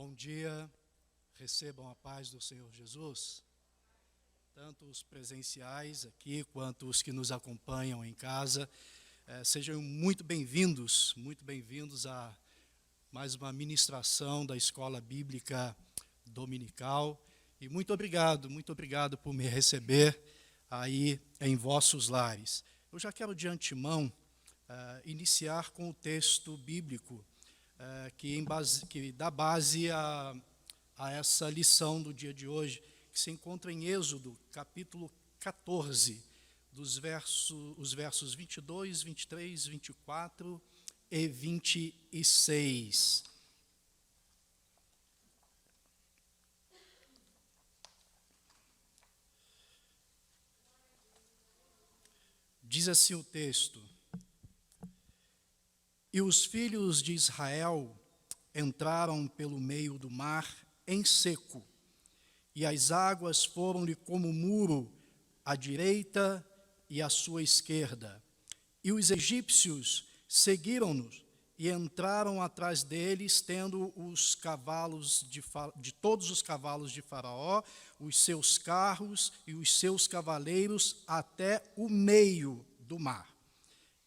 Bom dia, recebam a paz do Senhor Jesus, tanto os presenciais aqui, quanto os que nos acompanham em casa. Sejam muito bem-vindos a mais uma ministração da Escola Bíblica Dominical. E muito obrigado por me receber aí em vossos lares. Eu já quero de antemão iniciar com o texto bíblico que dá base a essa lição do dia de hoje, que se encontra em Êxodo, capítulo 14, os versos 22, 23, 24 e 26. Diz assim o texto: E os filhos de Israel entraram pelo meio do mar em seco, e as águas foram-lhe como muro à direita e à sua esquerda. E os egípcios seguiram-nos e entraram atrás deles, tendo os cavalos de todos os cavalos de Faraó, os seus carros e os seus cavaleiros até o meio do mar.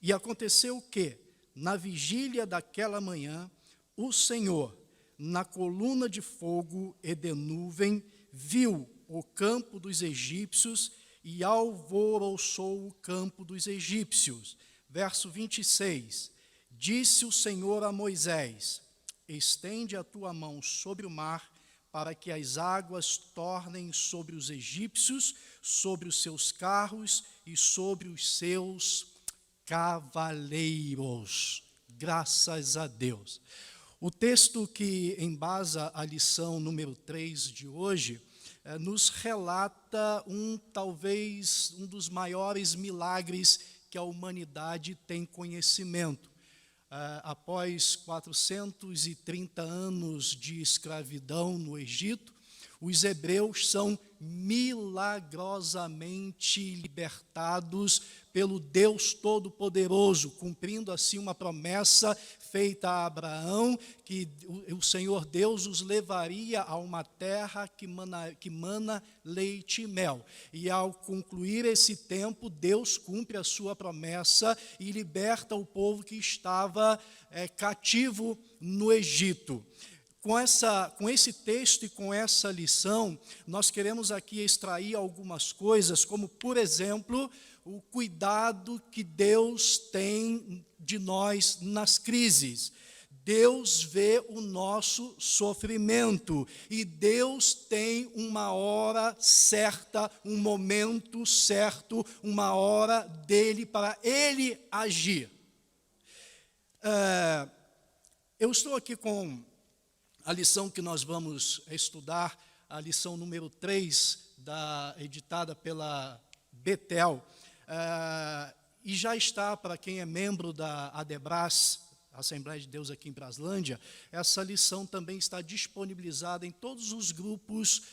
E aconteceu que, na vigília daquela manhã, o Senhor, na coluna de fogo e de nuvem, viu o campo dos egípcios e alvoroçou o campo dos egípcios. Verso 26, disse o Senhor a Moisés: estende a tua mão sobre o mar, para que as águas tornem sobre os egípcios, sobre os seus carros e sobre os seus cavaleiros. Graças a Deus. O texto que embasa a lição número 3 de hoje nos relata talvez um dos maiores milagres que a humanidade tem conhecimento. Após 430 anos de escravidão no Egito, os hebreus são milagrosamente libertados pelo Deus Todo-Poderoso, cumprindo assim uma promessa feita a Abraão, que o Senhor Deus os levaria a uma terra que mana leite e mel. E ao concluir esse tempo, Deus cumpre a sua promessa e liberta o povo que estava cativo no Egito. Com esse texto e com essa lição, nós queremos aqui extrair algumas coisas, como, por exemplo, o cuidado que Deus tem de nós nas crises. Deus vê o nosso sofrimento e Deus tem uma hora certa, um momento certo, uma hora dele para Ele agir. Eu estou aqui com a lição que nós vamos estudar, a lição número 3, editada pela Betel, e já está, para quem é membro da ADEBRAS, Assembleia de Deus aqui em Braslândia, essa lição também está disponibilizada em todos os grupos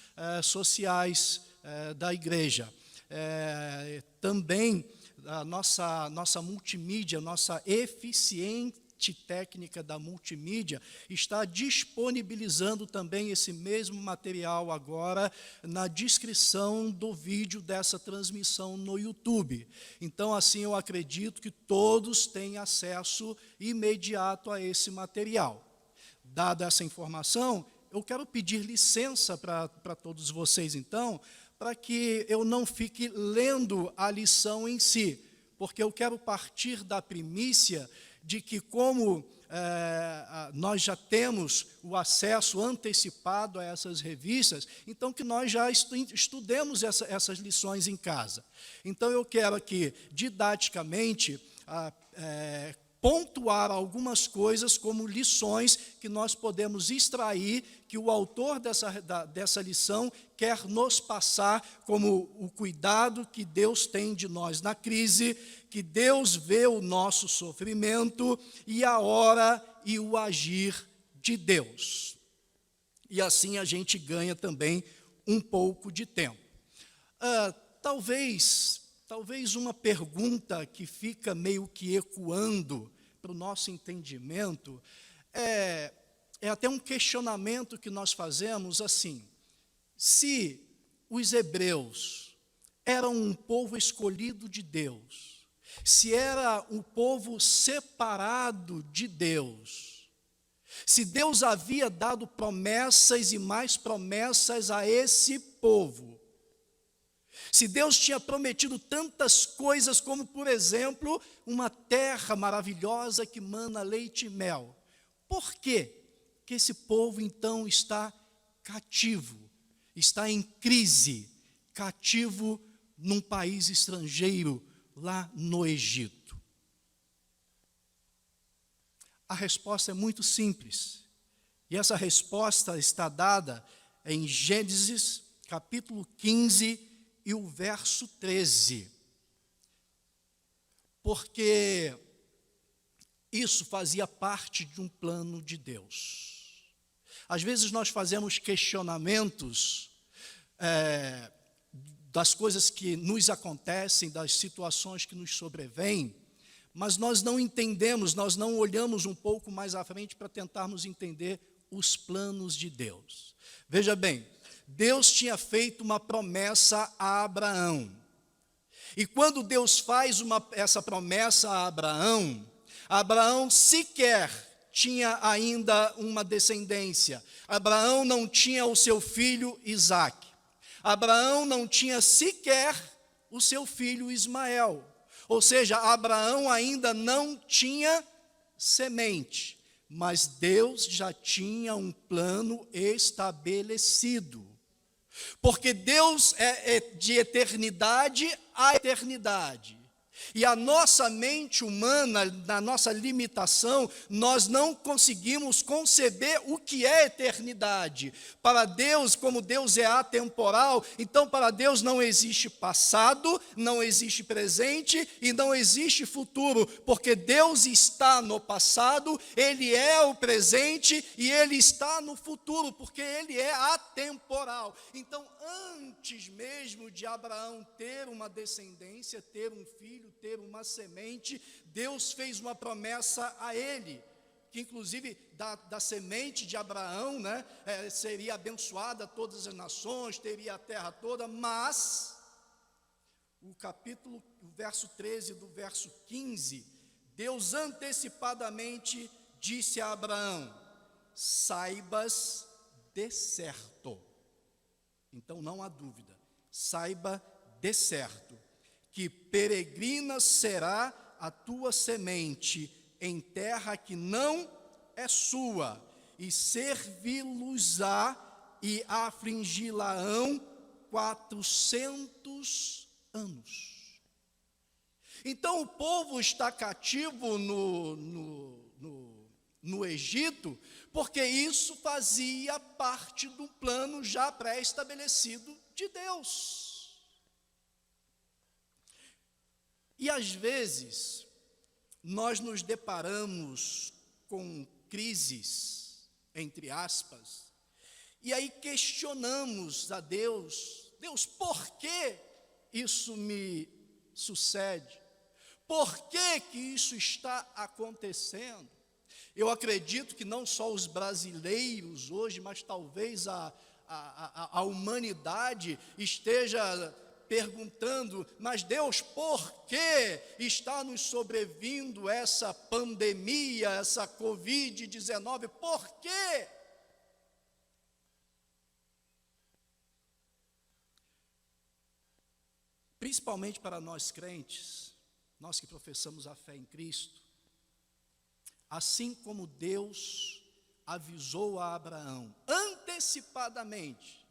sociais da igreja. Também a nossa multimídia, nossa eficiente técnica da multimídia está disponibilizando também esse mesmo material agora na descrição do vídeo dessa transmissão no YouTube. Então, assim, eu acredito que todos têm acesso imediato a esse material. Dada essa informação, eu quero pedir licença para todos vocês, então, para que eu não fique lendo a lição em si, porque eu quero partir da primícia de que, como nós já temos o acesso antecipado a essas revistas, então que nós já estudemos essas lições em casa. Então eu quero aqui, didaticamente, pontuar algumas coisas como lições que nós podemos extrair, que o autor dessa lição quer nos passar como o cuidado que Deus tem de nós na crise, que Deus vê o nosso sofrimento e a hora e o agir de Deus. E assim a gente ganha também um pouco de tempo. Talvez uma pergunta que fica meio que ecoando para o nosso entendimento é até um questionamento que nós fazemos assim: se os hebreus eram um povo escolhido de Deus, se era um povo separado de Deus, se Deus havia dado promessas e mais promessas a esse povo, se Deus tinha prometido tantas coisas como, por exemplo, uma terra maravilhosa que mana leite e mel, por que esse povo então está cativo, está em crise, cativo num país estrangeiro, lá no Egito? A resposta é muito simples, e essa resposta está dada em Gênesis, capítulo 15, e o verso 13. Porque isso fazia parte de um plano de Deus. Às vezes nós fazemos questionamentos das coisas que nos acontecem, das situações que nos sobrevêm, mas nós não entendemos, nós não olhamos um pouco mais à frente para tentarmos entender os planos de Deus. Veja bem, Deus tinha feito uma promessa a Abraão. E quando Deus faz essa promessa a Abraão, Abraão sequer tinha ainda uma descendência. Abraão não tinha o seu filho Isaque. Abraão não tinha sequer o seu filho Ismael. Ou seja, Abraão ainda não tinha semente, mas Deus já tinha um plano estabelecido. Porque Deus é de eternidade a eternidade. E a nossa mente humana, na nossa limitação, nós não conseguimos conceber o que é eternidade. Para Deus, como Deus é atemporal, então para Deus não existe passado, não existe presente e não existe futuro, porque Deus está no passado, Ele é o presente e Ele está no futuro, porque Ele é atemporal. Então, antes mesmo de Abraão ter uma descendência, ter um filho, ter uma semente, Deus fez uma promessa a ele, que inclusive da semente de Abraão, seria abençoada todas as nações, teria a terra toda, mas o verso 13 do verso 15, Deus antecipadamente disse a Abraão: saibas de certo. Então não há dúvida, saiba de certo que peregrina será a tua semente em terra que não é sua, e servi-los-á e afligi-la-ão 400 anos. Então o povo está cativo no Egito, porque isso fazia parte do plano já pré-estabelecido de Deus. E às vezes, nós nos deparamos com crises, entre aspas, e aí questionamos a Deus: Deus, por que isso me sucede? Por que isso está acontecendo? Eu acredito que não só os brasileiros hoje, mas talvez a humanidade esteja perguntando: mas Deus, por que está nos sobrevindo essa pandemia, essa Covid-19? Por quê? Principalmente para nós crentes, nós que professamos a fé em Cristo, assim como Deus avisou a Abraão antecipadamente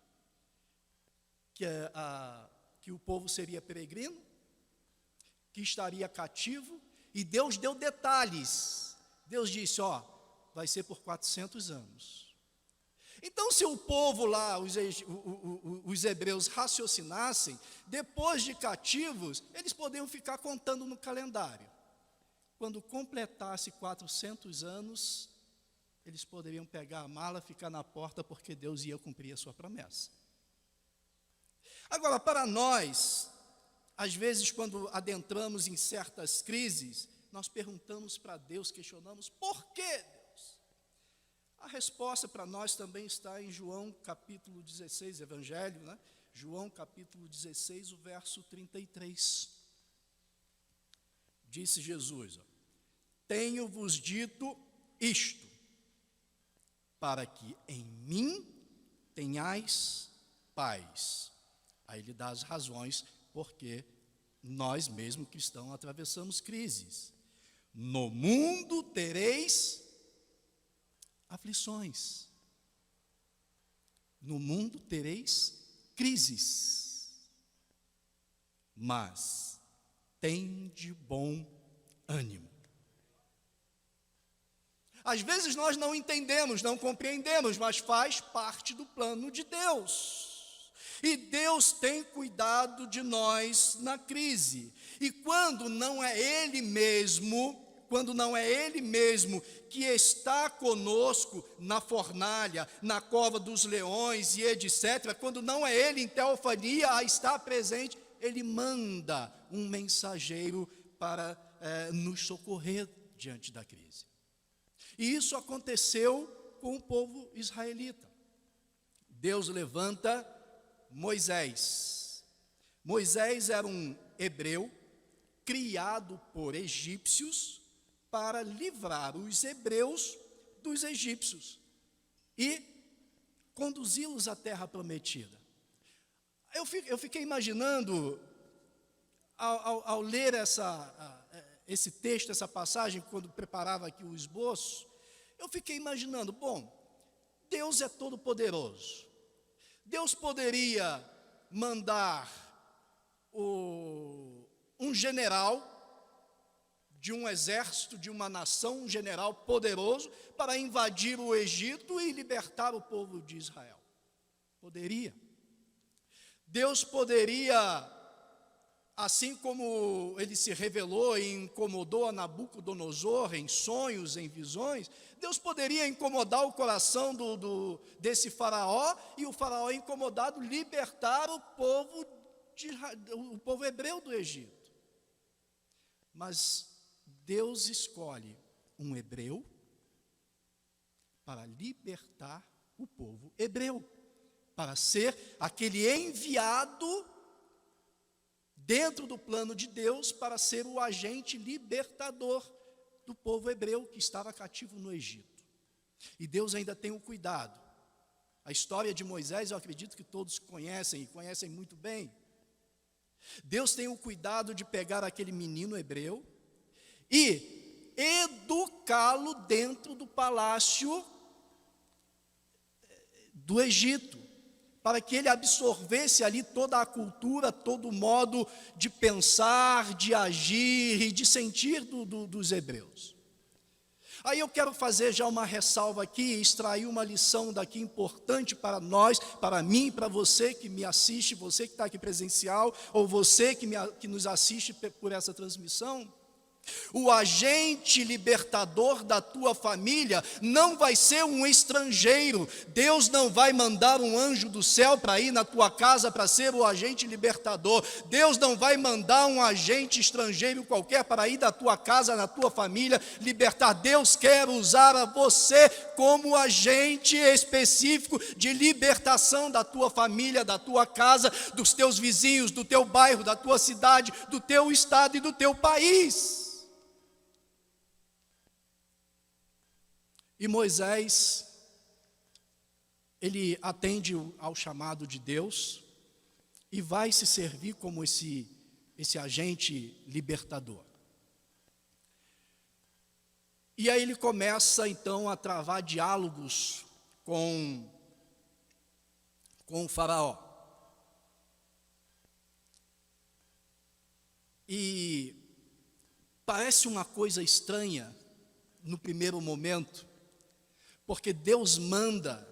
que o povo seria peregrino, que estaria cativo, e Deus deu detalhes. Deus disse: vai ser por 400 anos. Então, se o povo lá, os hebreus, raciocinassem, depois de cativos, eles poderiam ficar contando no calendário. Quando completasse 400 anos, eles poderiam pegar a mala, ficar na porta, porque Deus ia cumprir a sua promessa. Agora, para nós, às vezes, quando adentramos em certas crises, nós perguntamos para Deus, questionamos: por que, Deus? A resposta para nós também está em João capítulo 16, Evangelho, né? João capítulo 16, o verso 33. Disse Jesus: tenho-vos dito isto, para que em mim tenhais paz. Aí ele dá as razões porque nós mesmo cristãos atravessamos crises. No mundo tereis aflições. No mundo tereis crises. Mas tende bom ânimo. Às vezes nós não entendemos, não compreendemos, mas faz parte do plano de Deus. E Deus tem cuidado de nós na crise. E quando não é Ele mesmo que está conosco na fornalha, na cova dos leões e etc., quando não é Ele em teofania a estar presente, Ele manda um mensageiro para nos socorrer diante da crise. E isso aconteceu com o povo israelita. Deus levanta Moisés. Moisés era um hebreu criado por egípcios para livrar os hebreus dos egípcios e conduzi-los à terra prometida. Eu fiquei imaginando, ao ler esse texto, essa passagem, quando preparava aqui o esboço, eu fiquei imaginando, bom, Deus é todo poderoso. Deus poderia mandar um general de um exército, de uma nação, um general poderoso, para invadir o Egito e libertar o povo de Israel. Poderia. Deus poderia, assim como ele se revelou e incomodou a Nabucodonosor em sonhos, em visões, Deus poderia incomodar o coração desse faraó, e o faraó incomodado libertar o povo hebreu do Egito. Mas Deus escolhe um hebreu para libertar o povo hebreu, para ser aquele enviado dentro do plano de Deus, para ser o agente libertador do povo hebreu que estava cativo no Egito. E Deus ainda tem um cuidado. A história de Moisés, eu acredito que todos conhecem, e conhecem muito bem. Deus tem o cuidado de pegar aquele menino hebreu e educá-lo dentro do palácio do Egito, para que ele absorvesse ali toda a cultura, todo o modo de pensar, de agir e de sentir dos hebreus. Aí eu quero fazer já uma ressalva aqui, extrair uma lição daqui importante para nós, para mim, para você que me assiste, você que está aqui presencial, ou você que nos assiste por essa transmissão. O agente libertador da tua família não vai ser um estrangeiro. Deus não vai mandar um anjo do céu para ir na tua casa para ser o agente libertador. Deus não vai mandar um agente estrangeiro qualquer para ir da tua casa, na tua família, libertar. Deus quer usar a você como agente específico de libertação da tua família, da tua casa, dos teus vizinhos, do teu bairro, da tua cidade, do teu estado e do teu país. E Moisés, ele atende ao chamado de Deus e vai se servir como esse agente libertador. E aí ele começa então a travar diálogos com o faraó. E parece uma coisa estranha no primeiro momento, porque Deus manda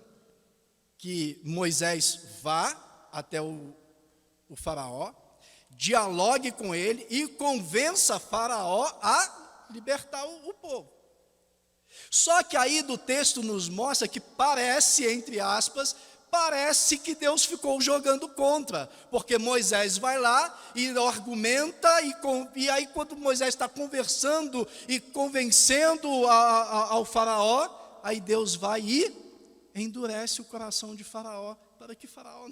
que Moisés vá até o faraó, dialogue com ele e convença Faraó a libertar o povo. Só que aí do texto nos mostra que parece, entre aspas, parece que Deus ficou jogando contra, porque Moisés vai lá e argumenta, e aí quando Moisés está conversando e convencendo ao faraó, Aí Deus vai e endurece o coração de Faraó, para que Faraó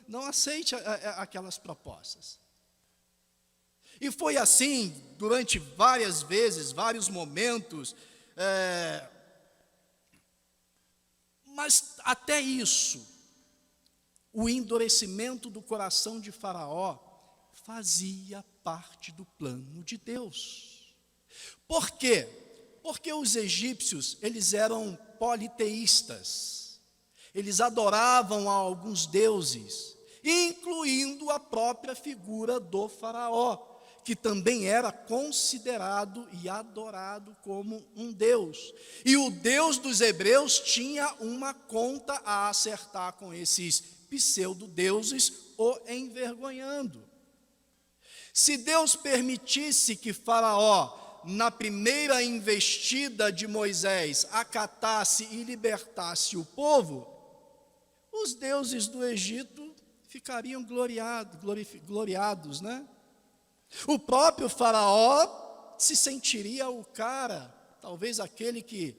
não aceite aquelas propostas. E foi assim durante várias vezes, vários momentos, mas até isso, o endurecimento do coração de Faraó fazia parte do plano de Deus. Por quê? Porque os egípcios, eles eram politeístas. Eles adoravam a alguns deuses, incluindo a própria figura do Faraó, que também era considerado e adorado como um deus. E o Deus dos hebreus tinha uma conta a acertar com esses pseudo-deuses, o envergonhando. Se Deus permitisse que Faraó, na primeira investida de Moisés, acatasse e libertasse o povo, os deuses do Egito ficariam gloriados, né? O próprio Faraó se sentiria o cara, talvez aquele que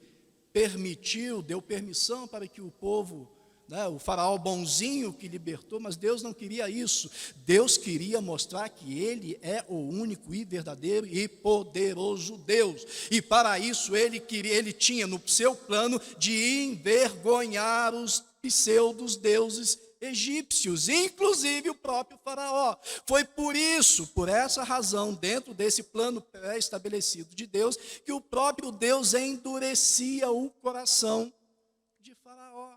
deu permissão para que o povo, né, o Faraó bonzinho que libertou, mas Deus não queria isso. Deus queria mostrar que Ele é o único e verdadeiro e poderoso Deus. E para isso Ele tinha no seu plano de envergonhar os pseudos deuses egípcios, inclusive o próprio Faraó. Foi por essa razão, dentro desse plano pré-estabelecido de Deus, que o próprio Deus endurecia o coração de Faraó.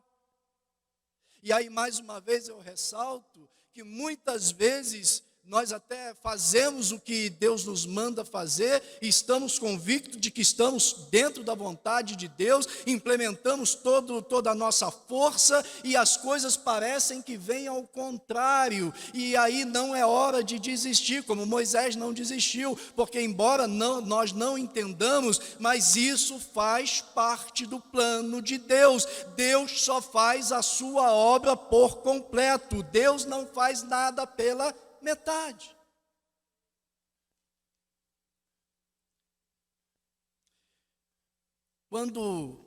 E aí, mais uma vez, eu ressalto que muitas vezes nós até fazemos o que Deus nos manda fazer, e estamos convictos de que estamos dentro da vontade de Deus, implementamos toda a nossa força, e as coisas parecem que vêm ao contrário, e aí não é hora de desistir, como Moisés não desistiu, porque embora nós não entendamos, mas isso faz parte do plano de Deus. Deus só faz a sua obra por completo, Deus não faz nada pela metade. Quando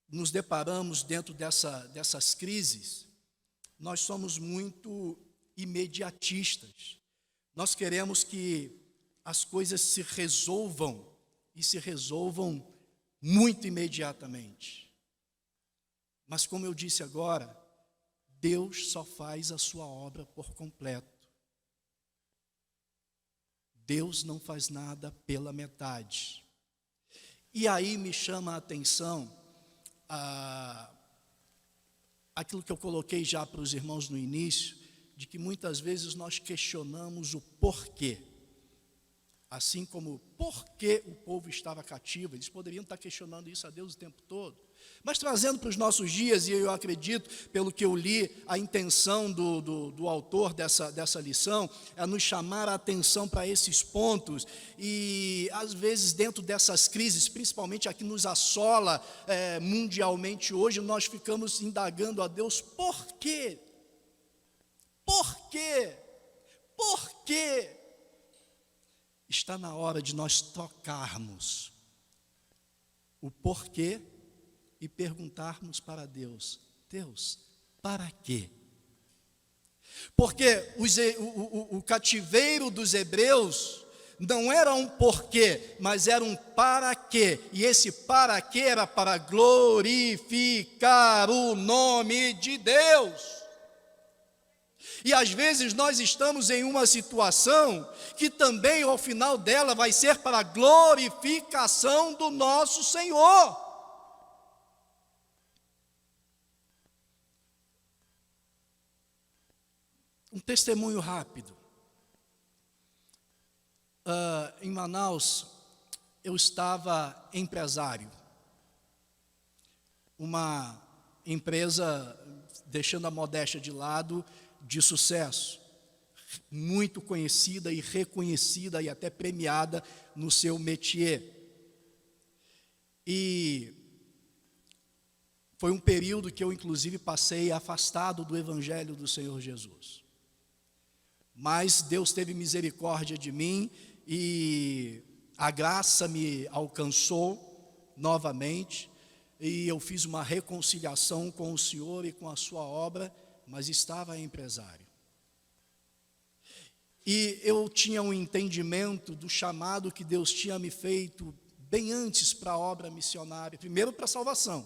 nos deparamos dentro dessas crises, nós somos muito imediatistas. Nós queremos que as coisas se resolvam, e se resolvam muito imediatamente. Mas como eu disse agora, Deus só faz a sua obra por completo. Deus não faz nada pela metade. E aí me chama a atenção aquilo que eu coloquei já para os irmãos no início, de que muitas vezes nós questionamos o porquê. Assim como por que o povo estava cativo, eles poderiam estar questionando isso a Deus o tempo todo. Mas trazendo para os nossos dias, e eu acredito, pelo que eu li, a intenção do autor dessa lição é nos chamar a atenção para esses pontos, e às vezes dentro dessas crises, principalmente a que nos assola mundialmente hoje, nós ficamos indagando a Deus, por quê? Por quê? Por quê? Está na hora de nós trocarmos o porquê e perguntarmos para Deus, Deus, para quê? Porque o cativeiro dos hebreus não era um porquê, mas era um para quê. E esse para quê era para glorificar o nome de Deus. E às vezes nós estamos em uma situação que também ao final dela vai ser para a glorificação do nosso Senhor. Um testemunho rápido. Em Manaus, eu estava empresário. Uma empresa, deixando a modéstia de lado, de sucesso, muito conhecida e reconhecida e até premiada no seu métier. E foi um período que eu inclusive passei afastado do Evangelho do Senhor Jesus. Mas Deus teve misericórdia de mim e a graça me alcançou novamente, e eu fiz uma reconciliação com o Senhor e com a sua obra, mas estava empresário. E eu tinha um entendimento do chamado que Deus tinha me feito bem antes para a obra missionária, primeiro para a salvação,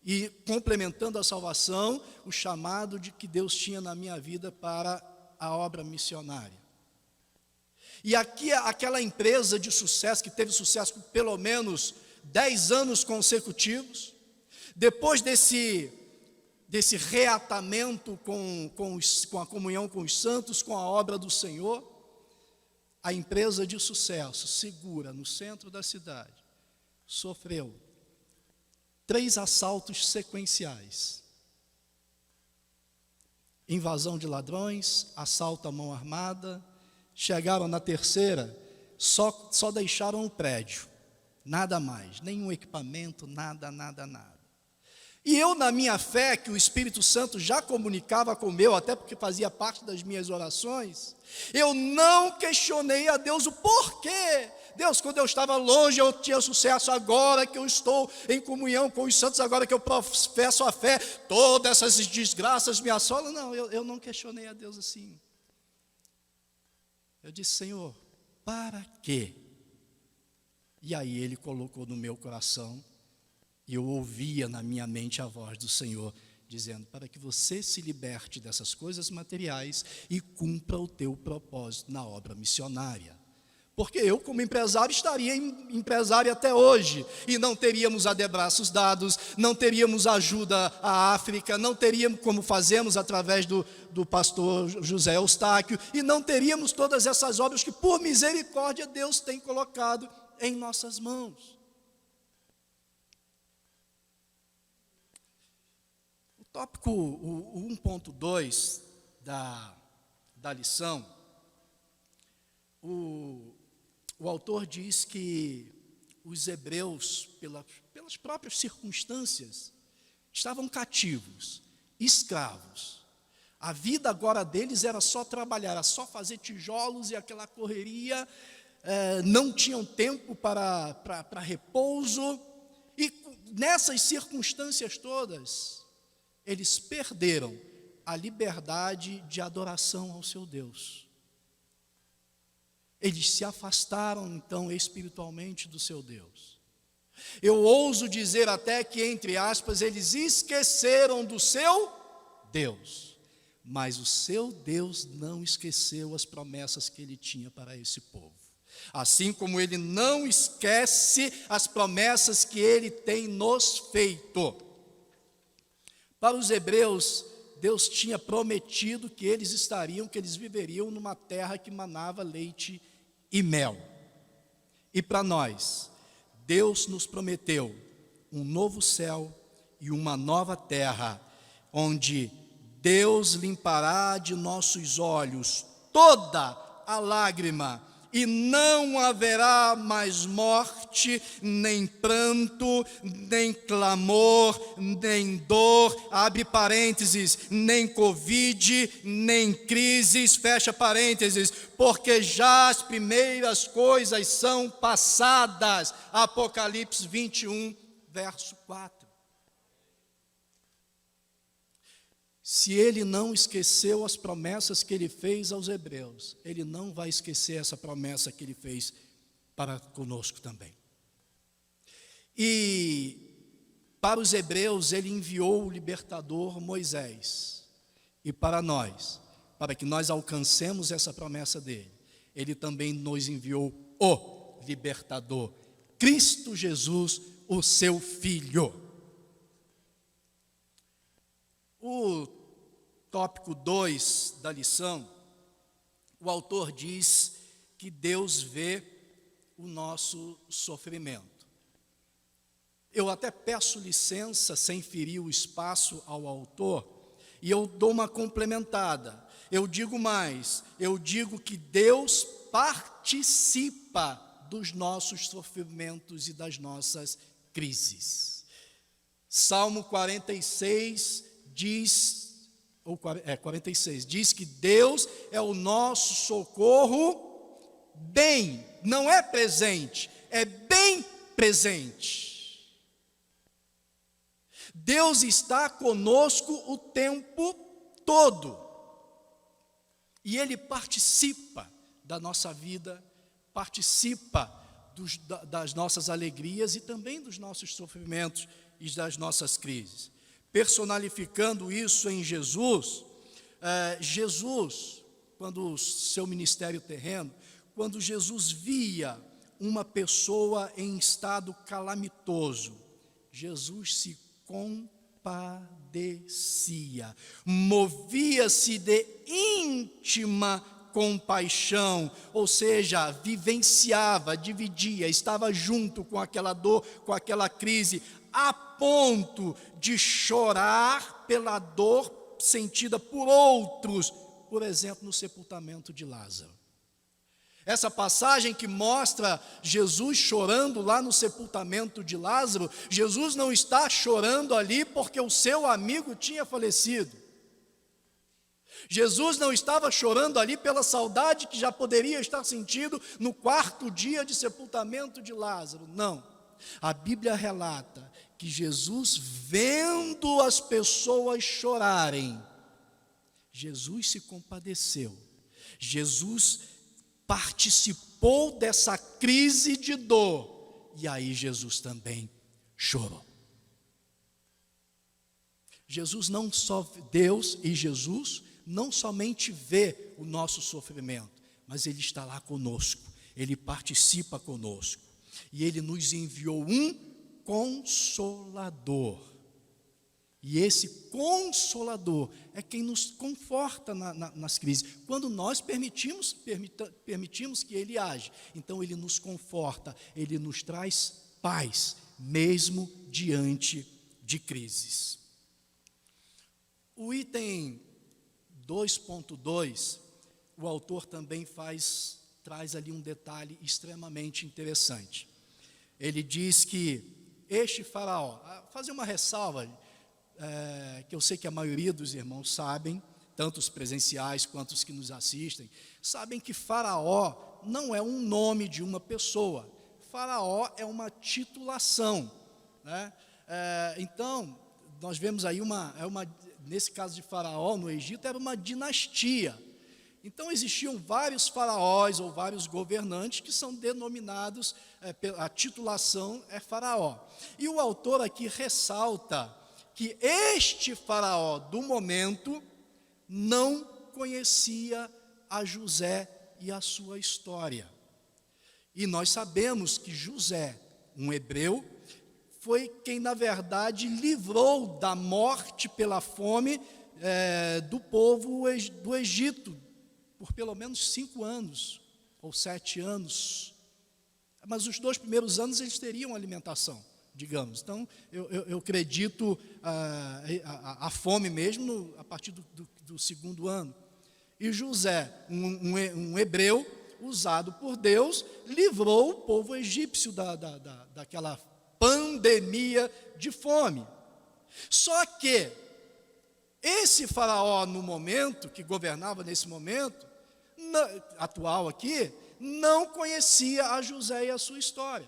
e complementando a salvação, o chamado de que Deus tinha na minha vida para a obra missionária. E aqui, aquela empresa de sucesso, que teve sucesso por pelo menos 10 anos consecutivos, depois desse reatamento com a comunhão com os santos, com a obra do Senhor, a empresa de sucesso, segura, no centro da cidade, sofreu 3 assaltos sequenciais. Invasão de ladrões, assalto à mão armada. Chegaram na terceira, só deixaram o prédio, nada mais, nenhum equipamento, nada. E eu, na minha fé, que o Espírito Santo já comunicava com o meu, até porque fazia parte das minhas orações, eu não questionei a Deus o porquê. Deus, quando eu estava longe, eu tinha sucesso. Agora que eu estou em comunhão com os santos, agora que eu professo a fé, todas essas desgraças me assolam. Não, eu não questionei a Deus assim. Eu disse, Senhor, para quê? E aí Ele colocou no meu coração, e eu ouvia na minha mente a voz do Senhor, dizendo, para que você se liberte dessas coisas materiais e cumpra o teu propósito na obra missionária. Porque eu, como empresário, estaria empresário até hoje, e não teríamos adebraços dados, não teríamos ajuda à África, não teríamos, como fazemos através do pastor José Eustáquio, e não teríamos todas essas obras que, por misericórdia, Deus tem colocado em nossas mãos. O tópico 1.2 da lição, o autor diz que os hebreus, pelas próprias circunstâncias, estavam cativos, escravos. A vida agora deles era só trabalhar, era só fazer tijolos e aquela correria, não tinham tempo para repouso, e nessas circunstâncias todas, eles perderam a liberdade de adoração ao seu Deus. Eles se afastaram, então, espiritualmente do seu Deus. Eu ouso dizer até que, entre aspas, eles esqueceram do seu Deus. Mas o seu Deus não esqueceu as promessas que Ele tinha para esse povo. Assim como Ele não esquece as promessas que Ele tem nos feito. Para os hebreus, Deus tinha prometido que eles viveriam numa terra que manava leite e mel. E para nós, Deus nos prometeu um novo céu e uma nova terra, onde Deus limpará de nossos olhos toda a lágrima, e não haverá mais morte, nem pranto, nem clamor, nem dor, abre parênteses, nem Covid, nem crises, fecha parênteses, porque já as primeiras coisas são passadas. Apocalipse 21, verso 4. Se Ele não esqueceu as promessas que Ele fez aos hebreus, Ele não vai esquecer essa promessa que Ele fez para conosco também. E para os hebreus Ele enviou o libertador Moisés. E para nós, para que nós alcancemos essa promessa dEle, Ele também nos enviou o libertador, Cristo Jesus, o seu Filho. O tópico 2 da lição, o autor diz que Deus vê o nosso sofrimento. Eu até peço licença, sem ferir o espaço ao autor, e eu dou uma complementada. Eu digo mais, eu digo que Deus participa dos nossos sofrimentos e das nossas crises. Salmo 46 diz, 46, diz que Deus é o nosso socorro bem, não é presente, é bem presente. Deus está conosco o tempo todo. E Ele participa da nossa vida, participa das nossas alegrias e também dos nossos sofrimentos e das nossas crises. Personificando isso em Jesus, Jesus, quando o seu ministério terreno, quando Jesus via uma pessoa em estado calamitoso, Jesus se compadecia, movia-se de íntima compaixão, ou seja, vivenciava, dividia, estava junto com aquela dor, com aquela crise, a ponto de chorar pela dor sentida por outros, por exemplo, no sepultamento de Lázaro. Essa passagem que mostra Jesus chorando lá no sepultamento de Lázaro, Jesus não está chorando ali porque o seu amigo tinha falecido. Jesus não estava chorando ali pela saudade que já poderia estar sentindo no 4º dia de sepultamento de Lázaro. Não. A Bíblia relata que Jesus, vendo as pessoas chorarem, Jesus se compadeceu. Jesus participou dessa crise de dor. E aí Jesus também chorou. Deus e Jesus não somente vê o nosso sofrimento, mas Ele está lá conosco, Ele participa conosco. E Ele nos enviou um Consolador. E esse Consolador é quem nos conforta nas crises. Quando nós permitimos que Ele age, então Ele nos conforta, Ele nos traz paz, mesmo diante de crises. O item 2.2, o autor também traz ali um detalhe extremamente interessante. Ele diz que este faraó, fazer uma ressalva, que eu sei que a maioria dos irmãos sabem, tanto os presenciais quanto os que nos assistem, sabem que faraó não é um nome de uma pessoa, faraó é uma titulação, né? Então, nós vemos aí nesse caso de faraó no Egito, era uma dinastia. Então existiam vários faraós ou vários governantes que são denominados, a titulação é faraó. E o autor aqui ressalta que este faraó do momento não conhecia a José e a sua história. E nós sabemos que José, um hebreu, foi quem na verdade livrou da morte pela fome do povo do Egito, por pelo menos 5 anos, ou 7 anos. Mas os 2 primeiros anos eles teriam alimentação, digamos. Então, eu acredito a fome mesmo a partir do 2º ano. E José, um hebreu, usado por Deus, livrou o povo egípcio daquela pandemia de fome. Só que esse faraó no momento, que governava nesse momento, atual aqui, não conhecia a José e a sua história.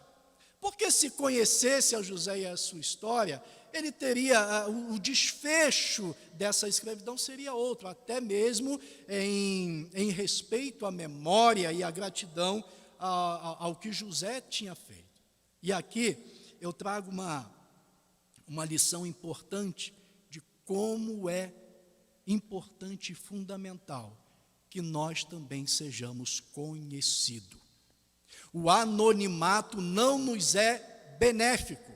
Porque se conhecesse a José e a sua história, ele teria, o desfecho dessa escravidão seria outro, até mesmo em respeito à memória e à gratidão ao que José tinha feito. E aqui eu trago uma lição importante de como é importante e fundamental que nós também sejamos conhecidos. O anonimato não nos é benéfico.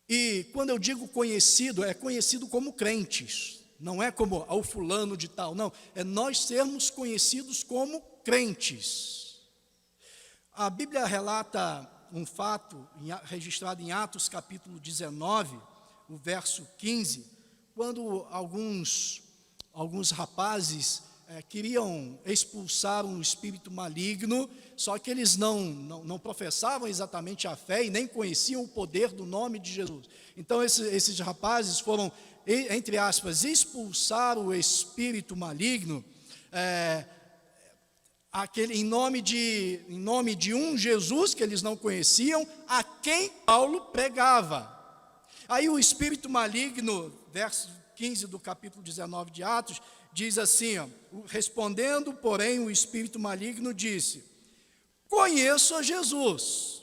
E quando eu digo conhecido, é conhecido como crentes, não é como ao fulano de tal, não, é nós sermos conhecidos como crentes. A Bíblia relata um fato registrado em Atos capítulo 19, o verso 15, quando alguns rapazes queriam expulsar um espírito maligno, só que eles não professavam exatamente a fé e nem conheciam o poder do nome de Jesus. Então esses rapazes foram, entre aspas, expulsar o espírito maligno. em nome de um Jesus que eles não conheciam, a quem Paulo pregava. Aí o espírito maligno, verso 15 do capítulo 19 de Atos, diz assim, ó, respondendo, porém, o espírito maligno disse: conheço a Jesus,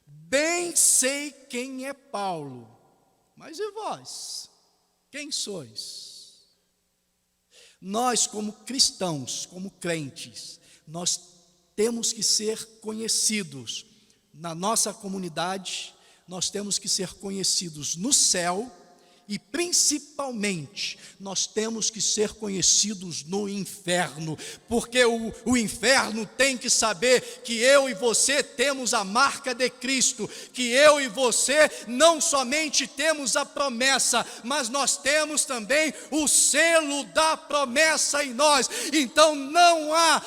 bem sei quem é Paulo, mas e vós, quem sois? Nós, como cristãos, como crentes, nós temos que ser conhecidos na nossa comunidade, nós temos que ser conhecidos no céu e principalmente nós temos que ser conhecidos no inferno, porque o inferno tem que saber que eu e você temos a marca de Cristo, que eu e você não somente temos a promessa, mas nós temos também o selo da promessa em nós. Então não há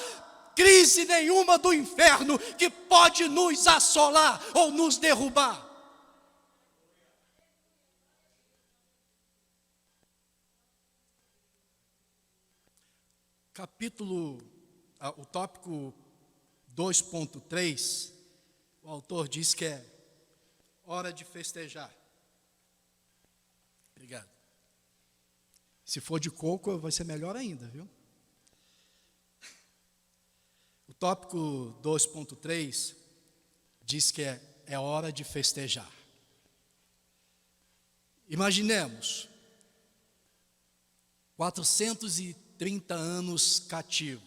crise nenhuma do inferno que pode nos assolar ou nos derrubar. O tópico 2.3, o autor diz que é hora de festejar. Obrigado. Se for de coco, vai ser melhor ainda, viu? O tópico 2.3 diz que é hora de festejar. Imaginemos 430 anos cativo.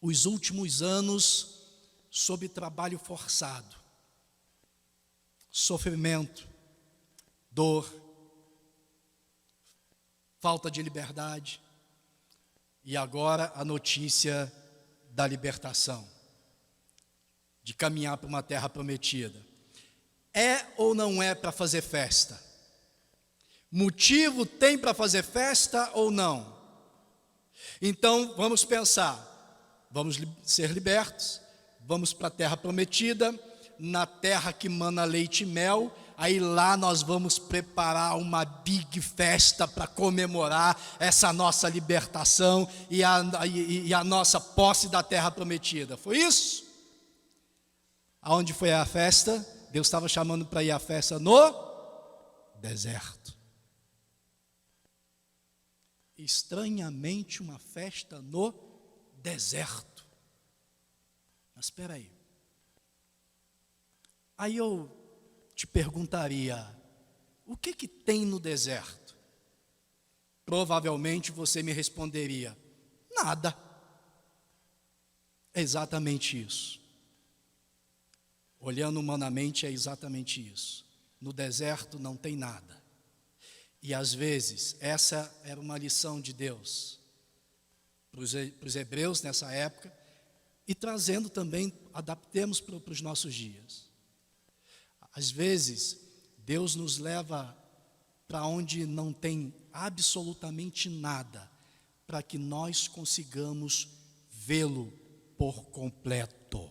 Os últimos anos sob trabalho forçado, sofrimento, dor, falta de liberdade, e agora a notícia da libertação, de caminhar para uma terra prometida. É ou não é para fazer festa? Motivo tem para fazer festa ou não? Então vamos pensar, vamos ser libertos, vamos para a terra prometida, na terra que mana leite e mel. Aí lá nós vamos preparar uma big festa para comemorar essa nossa libertação e a nossa posse da terra prometida. Foi isso? Aonde foi a festa? Deus estava chamando para ir à festa no deserto. Estranhamente, uma festa no deserto. Mas espera aí. Aí eu te perguntaria, o que tem no deserto? Provavelmente você me responderia, nada. É exatamente isso. Olhando humanamente, é exatamente isso. No deserto não tem nada. E às vezes, essa era uma lição de Deus para os hebreus nessa época, e trazendo também, adaptemos para os nossos dias. Às vezes, Deus nos leva para onde não tem absolutamente nada, para que nós consigamos vê-lo por completo.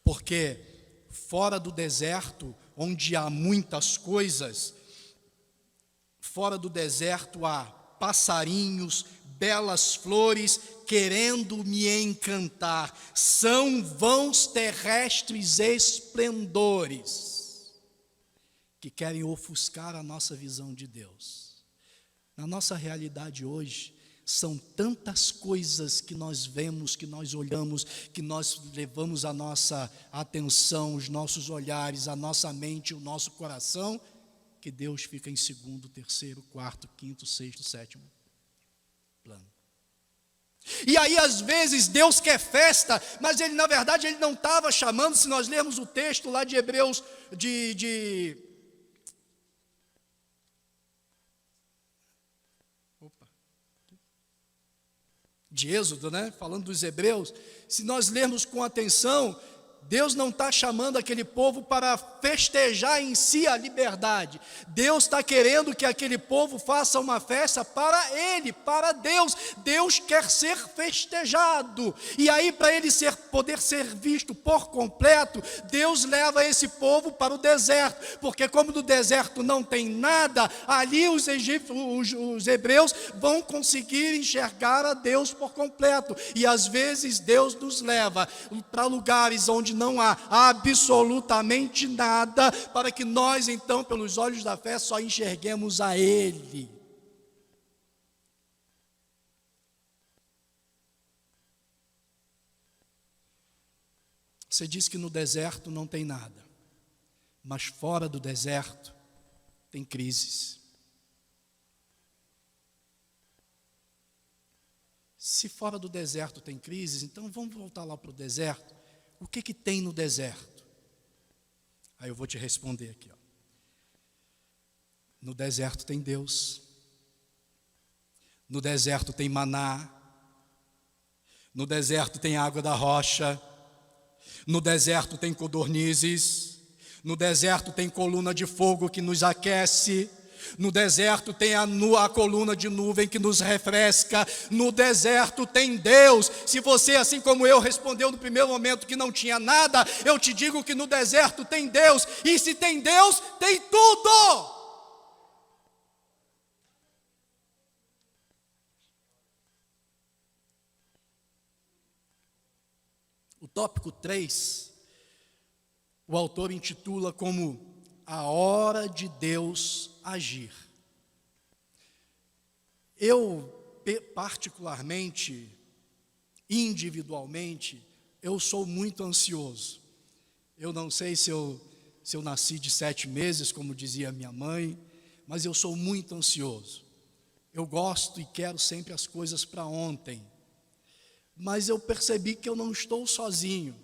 Porque fora do deserto, onde há muitas coisas, fora do deserto há passarinhos, belas flores querendo me encantar, são vãos terrestres esplendores que querem ofuscar a nossa visão de Deus. Na nossa realidade hoje, são tantas coisas que nós vemos, que nós olhamos, que nós levamos a nossa atenção, os nossos olhares, a nossa mente, o nosso coração, que Deus fica em segundo, terceiro, quarto, quinto, sexto, sétimo plano. E aí às vezes Deus quer festa, mas Ele na verdade Ele não estava chamando. Se nós lermos o texto lá de Hebreus, de Êxodo, né? Falando dos hebreus, se nós lermos com atenção, Deus não está chamando aquele povo para festejar em si a liberdade. Deus está querendo que aquele povo faça uma festa para Ele, para Deus. Deus quer ser festejado. E aí, para Ele poder ser visto por completo, Deus leva esse povo para o deserto. Porque como no deserto não tem nada, ali os hebreus vão conseguir enxergar a Deus por completo. E às vezes Deus nos leva para lugares onde não há absolutamente nada, para que nós então, pelos olhos da fé, só enxerguemos a Ele. Você diz que no deserto não tem nada, mas fora do deserto tem crises. Se fora do deserto tem crises, então vamos voltar lá para o deserto. O que tem no deserto? Aí eu vou te responder aqui. No deserto tem Deus. No deserto tem maná. No deserto tem água da rocha. No deserto tem codornizes. No deserto tem coluna de fogo que nos aquece. No deserto tem a coluna de nuvem que nos refresca. No deserto tem Deus. Se você, assim como eu, respondeu no primeiro momento que não tinha nada, eu te digo que no deserto tem Deus. E se tem Deus, tem tudo. O tópico 3, o autor intitula como a hora de Deus agir. Eu, particularmente, individualmente, eu sou muito ansioso. Eu não sei se eu nasci de 7 meses, como dizia minha mãe, mas eu sou muito ansioso. Eu gosto e quero sempre as coisas para ontem. Mas eu percebi que eu não estou sozinho.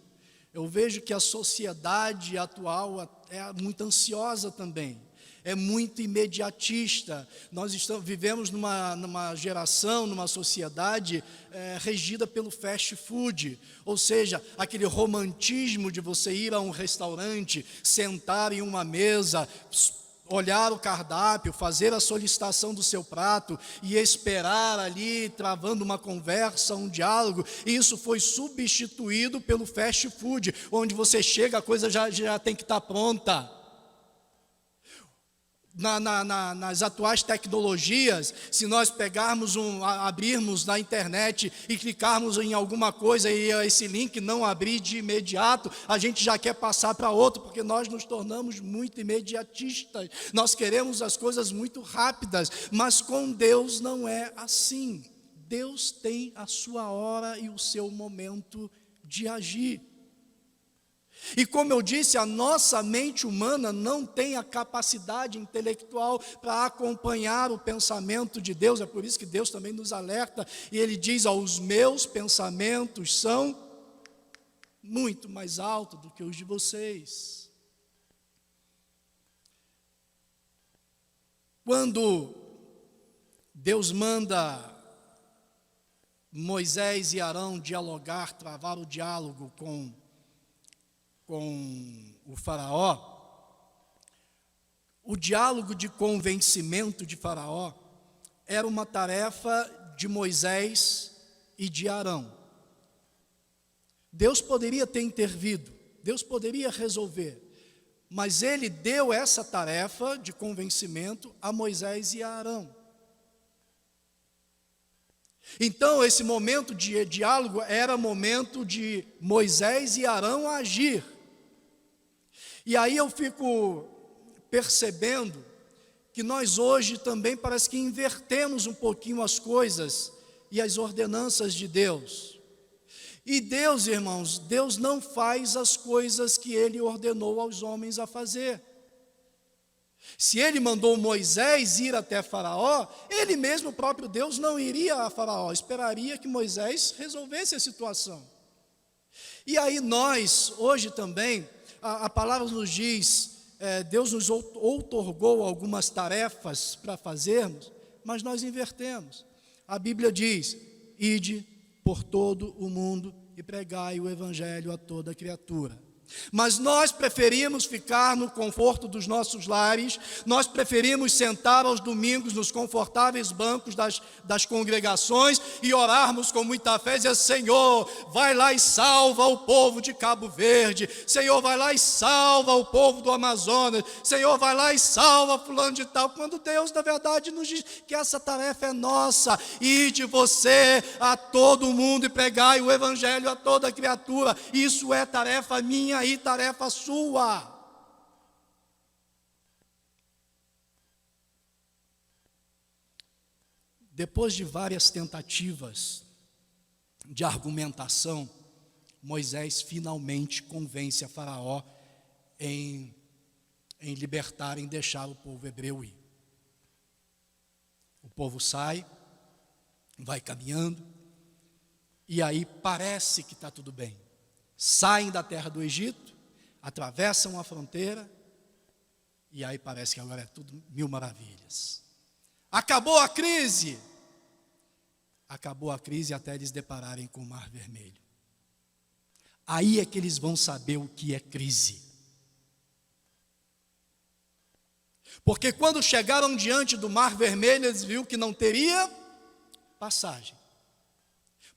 Eu vejo que a sociedade atual é muito ansiosa também, é muito imediatista. Nós vivemos numa geração, numa sociedade regida pelo fast food, ou seja, aquele romantismo de você ir a um restaurante, sentar em uma mesa, olhar o cardápio, fazer a solicitação do seu prato e esperar ali, travando uma conversa, um diálogo. Isso foi substituído pelo fast food, onde você chega, a coisa já tem que estar pronta. Nas atuais tecnologias, se nós pegarmos abrirmos na internet e clicarmos em alguma coisa e esse link não abrir de imediato, a gente já quer passar para outro, porque nós nos tornamos muito imediatistas, nós queremos as coisas muito rápidas, mas com Deus não é assim. Deus tem a sua hora e o seu momento de agir. E como eu disse, a nossa mente humana não tem a capacidade intelectual para acompanhar o pensamento de Deus. É por isso que Deus também nos alerta e Ele diz: os meus pensamentos são muito mais altos do que os de vocês. Quando Deus manda Moisés e Arão dialogar, travar o diálogo com o faraó, o diálogo de convencimento de Faraó era uma tarefa de Moisés e de Arão. Deus poderia ter intervido, Deus poderia resolver, mas Ele deu essa tarefa de convencimento a Moisés e a Arão. Então, esse momento de diálogo era momento de Moisés e Arão agir. E aí eu fico percebendo que nós hoje também parece que invertemos um pouquinho as coisas e as ordenanças de Deus. E Deus, irmãos, Deus não faz as coisas que Ele ordenou aos homens a fazer. Se Ele mandou Moisés ir até Faraó, Ele mesmo, o próprio Deus, não iria a Faraó, esperaria que Moisés resolvesse a situação. E aí nós, hoje também, a palavra nos diz, Deus nos outorgou algumas tarefas para fazermos, mas nós invertemos. A Bíblia diz: ide por todo o mundo e pregai o Evangelho a toda criatura. Mas nós preferimos ficar no conforto dos nossos lares, nós preferimos sentar aos domingos nos confortáveis bancos das congregações e orarmos com muita fé e dizer: Senhor, vai lá e salva o povo de Cabo Verde, Senhor, vai lá e salva o povo do Amazonas, Senhor, vai lá e salva fulano de tal, quando Deus, na verdade, nos diz que essa tarefa é nossa: ide você a todo mundo e pregai o evangelho a toda criatura. Isso é tarefa minha e tarefa sua. Depois de várias tentativas de argumentação, Moisés finalmente convence a Faraó em libertar, em deixar o povo hebreu ir. O povo sai, vai caminhando, e aí parece que está tudo bem. Saem da terra do Egito, atravessam a fronteira, e aí parece que agora é tudo mil maravilhas. Acabou a crise. Acabou a crise até eles depararem com o Mar Vermelho. Aí é que eles vão saber o que é crise. Porque quando chegaram diante do Mar Vermelho, eles viram que não teria passagem.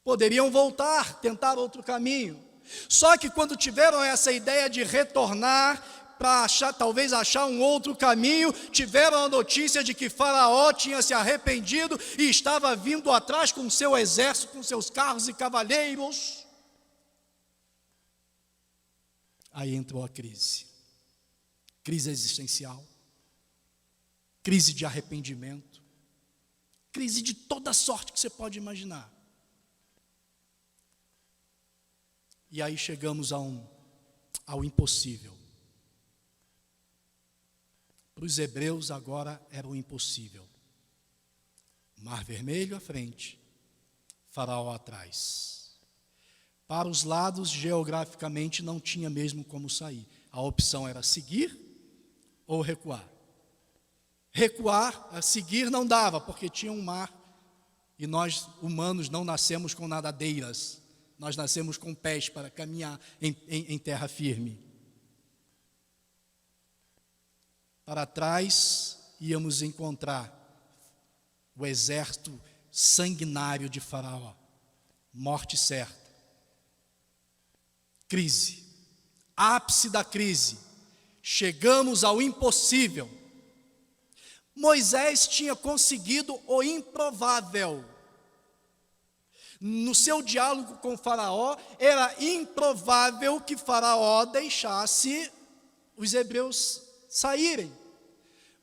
Poderiam voltar, tentar outro caminho. Só que quando tiveram essa ideia de retornar para talvez achar um outro caminho, tiveram a notícia de que Faraó tinha se arrependido e estava vindo atrás com seu exército, com seus carros e cavaleiros. Aí entrou a crise. Crise existencial. Crise de arrependimento. Crise de toda sorte que você pode imaginar. E aí chegamos ao impossível. Para os hebreus agora era o impossível. Mar Vermelho à frente, Faraó atrás. Para os lados, geograficamente, não tinha mesmo como sair. A opção era seguir ou recuar. Recuar, a seguir não dava, porque tinha um mar. E nós, humanos, não nascemos com nadadeiras. Nós nascemos com pés para caminhar em terra firme. Para trás, íamos encontrar o exército sanguinário de Faraó. Morte certa. Crise. Ápice da crise. Chegamos ao impossível. Moisés tinha conseguido o improvável. No seu diálogo com Faraó, era improvável que Faraó deixasse os hebreus saírem.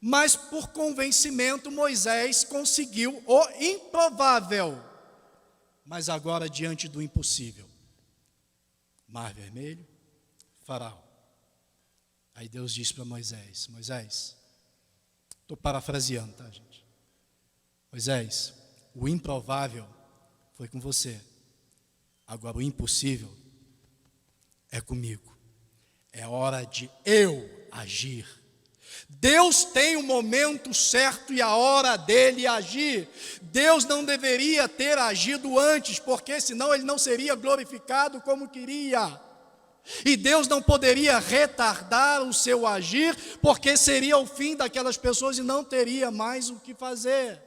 Mas por convencimento, Moisés conseguiu o improvável. Mas agora diante do impossível. Mar Vermelho, Faraó. Aí Deus disse para Moisés: Moisés, estou parafraseando, tá, gente? Moisés, o improvável foi com você. Agora o impossível é comigo. É hora de eu agir. Deus tem o momento certo e a hora dele agir. Deus não deveria ter agido antes, porque senão ele não seria glorificado como queria. E Deus não poderia retardar o seu agir, porque seria o fim daquelas pessoas e não teria mais o que fazer.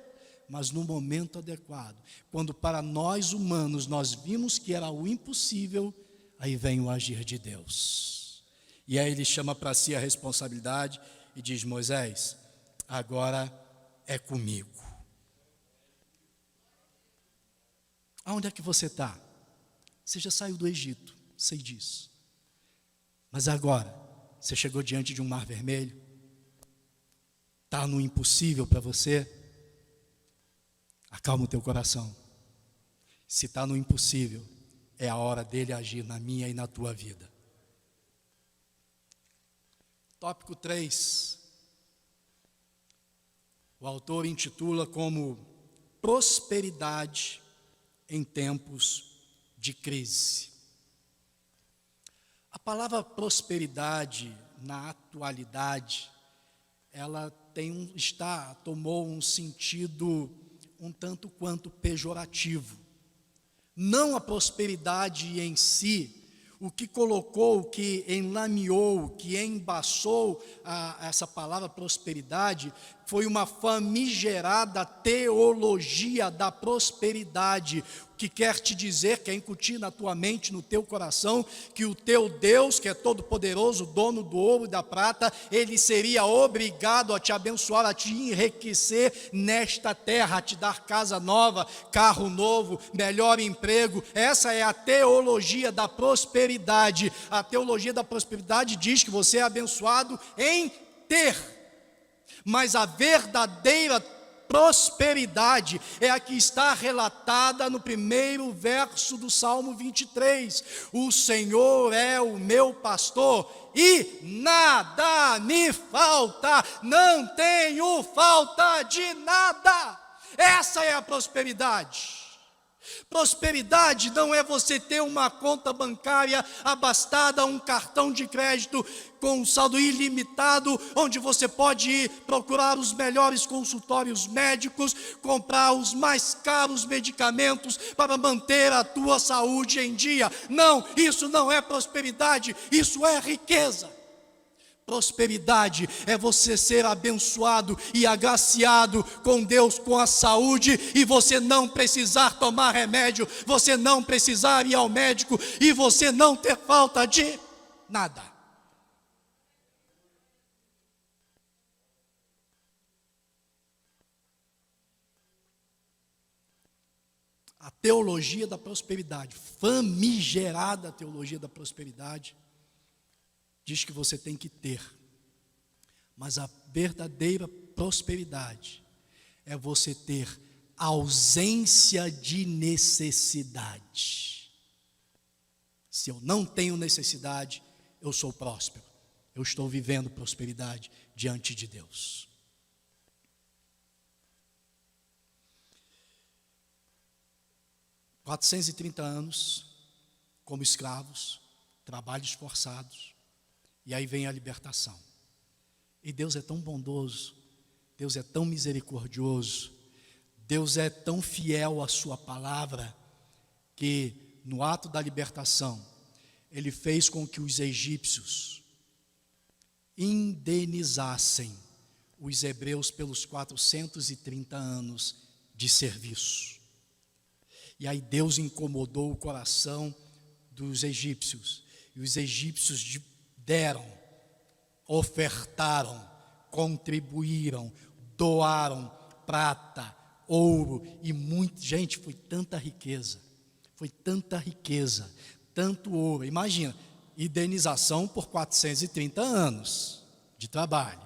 Mas no momento adequado, quando para nós humanos nós vimos que era o impossível, aí vem o agir de Deus. E aí ele chama para si a responsabilidade e diz: Moisés, agora é comigo. Aonde é que você está? Você já saiu do Egito, sei disso. Mas agora, você chegou diante de um mar vermelho? Está no impossível para você? Acalma o teu coração. Se está no impossível, é a hora dele agir na minha e na tua vida. Tópico 3. O autor intitula como prosperidade em tempos de crise. A palavra prosperidade, na atualidade, ela tomou um sentido um tanto quanto pejorativo. Não a prosperidade em si, o que colocou, o que enlameou, o que embaçou essa palavra prosperidade, foi uma famigerada teologia da prosperidade, que quer te dizer, quer incutir na tua mente, no teu coração, que o teu Deus, que é todo poderoso, dono do ouro e da prata, ele seria obrigado a te abençoar, a te enriquecer nesta terra, a te dar casa nova, carro novo, melhor emprego. Essa é a teologia da prosperidade. A teologia da prosperidade diz que você é abençoado em ter, mas a verdadeira prosperidade é a que está relatada no primeiro verso do Salmo 23. O Senhor é o meu pastor e nada me falta, não tenho falta de nada. Essa é a prosperidade. Prosperidade não é você ter uma conta bancária abastada, um cartão de crédito com um saldo ilimitado, onde você pode ir procurar os melhores consultórios médicos, comprar os mais caros medicamentos para manter a tua saúde em dia. Não, isso não é prosperidade, isso é riqueza. Prosperidade é você ser abençoado e agraciado com Deus, com a saúde, e você não precisar tomar remédio, você não precisar ir ao médico, e você não ter falta de nada. A teologia da prosperidade, famigerada teologia da prosperidade, diz que você tem que ter, mas a verdadeira prosperidade é você ter ausência de necessidade. Se eu não tenho necessidade, eu sou próspero, eu estou vivendo prosperidade diante de Deus. Há 430 anos, como escravos, trabalhos forçados, e aí vem a libertação. E Deus é tão bondoso, Deus é tão misericordioso, Deus é tão fiel à sua palavra, que no ato da libertação, Ele fez com que os egípcios indenizassem os hebreus pelos 430 anos de serviço. E aí Deus incomodou o coração dos egípcios, e os egípcios deram, ofertaram, contribuíram, doaram prata, ouro e muito. Gente, foi tanta riqueza, tanto ouro. Imagina, indenização por 430 anos de trabalho.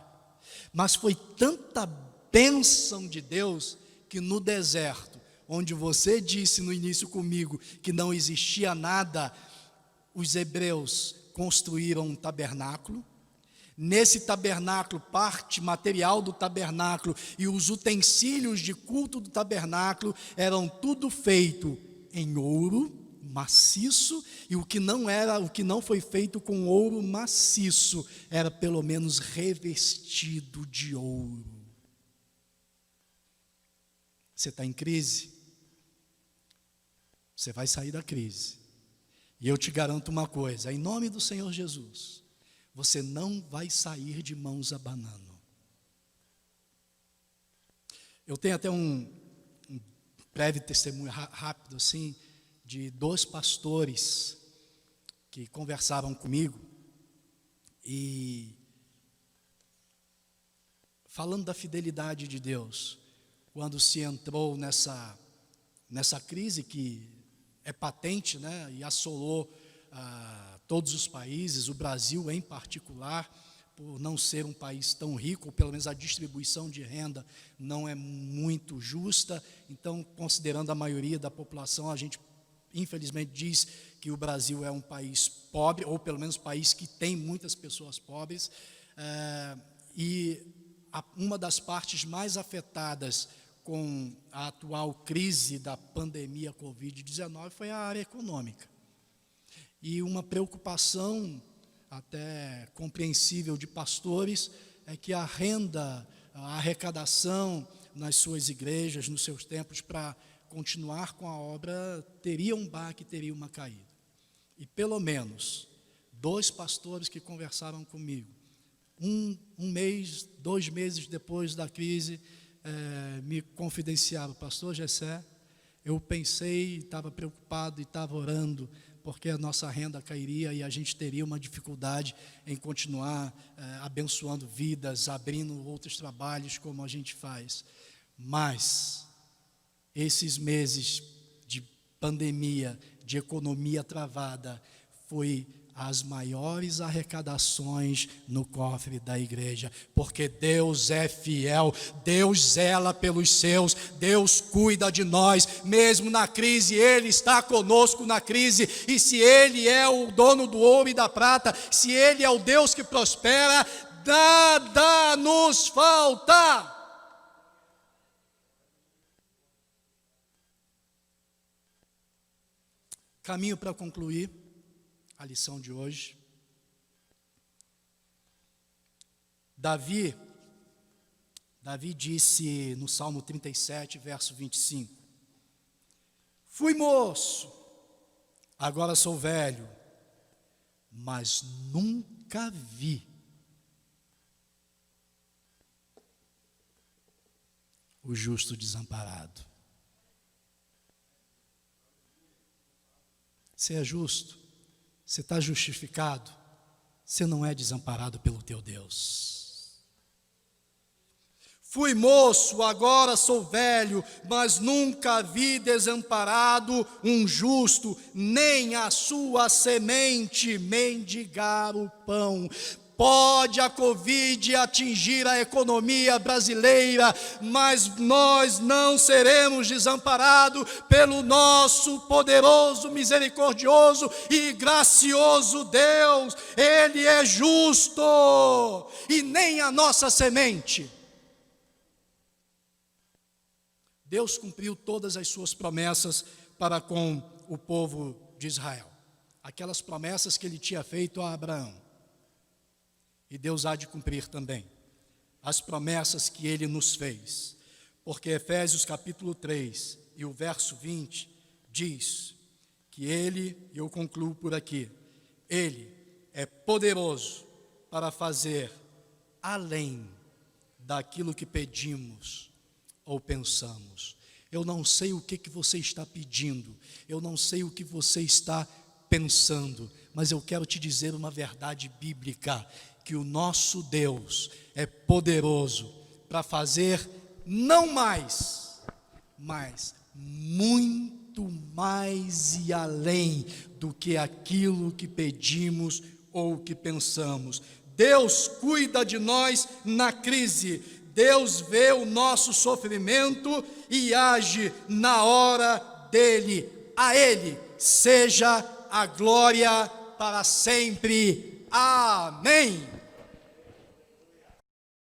Mas foi tanta bênção de Deus que no deserto, onde você disse no início comigo que não existia nada, os hebreus construíram um tabernáculo. Nesse tabernáculo, parte material do tabernáculo e os utensílios de culto do tabernáculo eram tudo feito em ouro maciço, e o que não foi feito com ouro maciço era pelo menos revestido de ouro. Você está em crise? Você vai sair da crise. E eu te garanto uma coisa, em nome do Senhor Jesus, você não vai sair de mãos abanando. Eu tenho até um breve testemunho rápido assim, de 2 pastores que conversaram comigo e falando da fidelidade de Deus, quando se entrou nessa crise que é patente, né, e assolou todos os países, o Brasil em particular, por não ser um país tão rico, ou pelo menos a distribuição de renda não é muito justa. Então, considerando a maioria da população, a gente infelizmente diz que o Brasil é um país pobre, ou pelo menos um país que tem muitas pessoas pobres, e uma das partes mais afetadas com a atual crise da pandemia Covid-19 foi a área econômica. E uma preocupação até compreensível de pastores é que a renda, a arrecadação nas suas igrejas, nos seus templos, para continuar com a obra, teria um baque, teria uma caída. E pelo menos 2 pastores que conversaram comigo, um mês, 2 meses depois da crise, me confidenciaram: pastor Gessé, eu pensei, estava preocupado e estava orando, porque a nossa renda cairia e a gente teria uma dificuldade em continuar abençoando vidas, abrindo outros trabalhos como a gente faz. Mas esses meses de pandemia, de economia travada, foi as maiores arrecadações no cofre da igreja, porque Deus é fiel, Deus zela pelos seus, Deus cuida de nós, mesmo na crise, Ele está conosco na crise, e se Ele é o dono do ouro e da prata, se Ele é o Deus que prospera, nada nos falta. Caminho para concluir a lição de hoje. Davi disse no Salmo 37, verso 25: fui moço, agora sou velho, mas nunca vi o justo desamparado. Você é justo, você está justificado, você não é desamparado pelo teu Deus. Fui moço, agora sou velho, mas nunca vi desamparado um justo, nem a sua semente mendigar o pão. Pode a Covid atingir a economia brasileira, mas nós não seremos desamparados pelo nosso poderoso, misericordioso e gracioso Deus. Ele é justo, e nem a nossa semente. Deus cumpriu todas as suas promessas para com o povo de Israel, aquelas promessas que ele tinha feito a Abraão. E Deus há de cumprir também as promessas que Ele nos fez, porque Efésios capítulo 3 e o verso 20 diz que Ele, e eu concluo por aqui, Ele é poderoso para fazer além daquilo que pedimos ou pensamos. Eu não sei o que você está pedindo, eu não sei o que você está pensando, mas eu quero te dizer uma verdade bíblica, que o nosso Deus é poderoso para fazer não mais, mas muito mais e além do que aquilo que pedimos ou que pensamos. Deus cuida de nós na crise, Deus vê o nosso sofrimento e age na hora dele. A Ele seja a glória para sempre. Amém.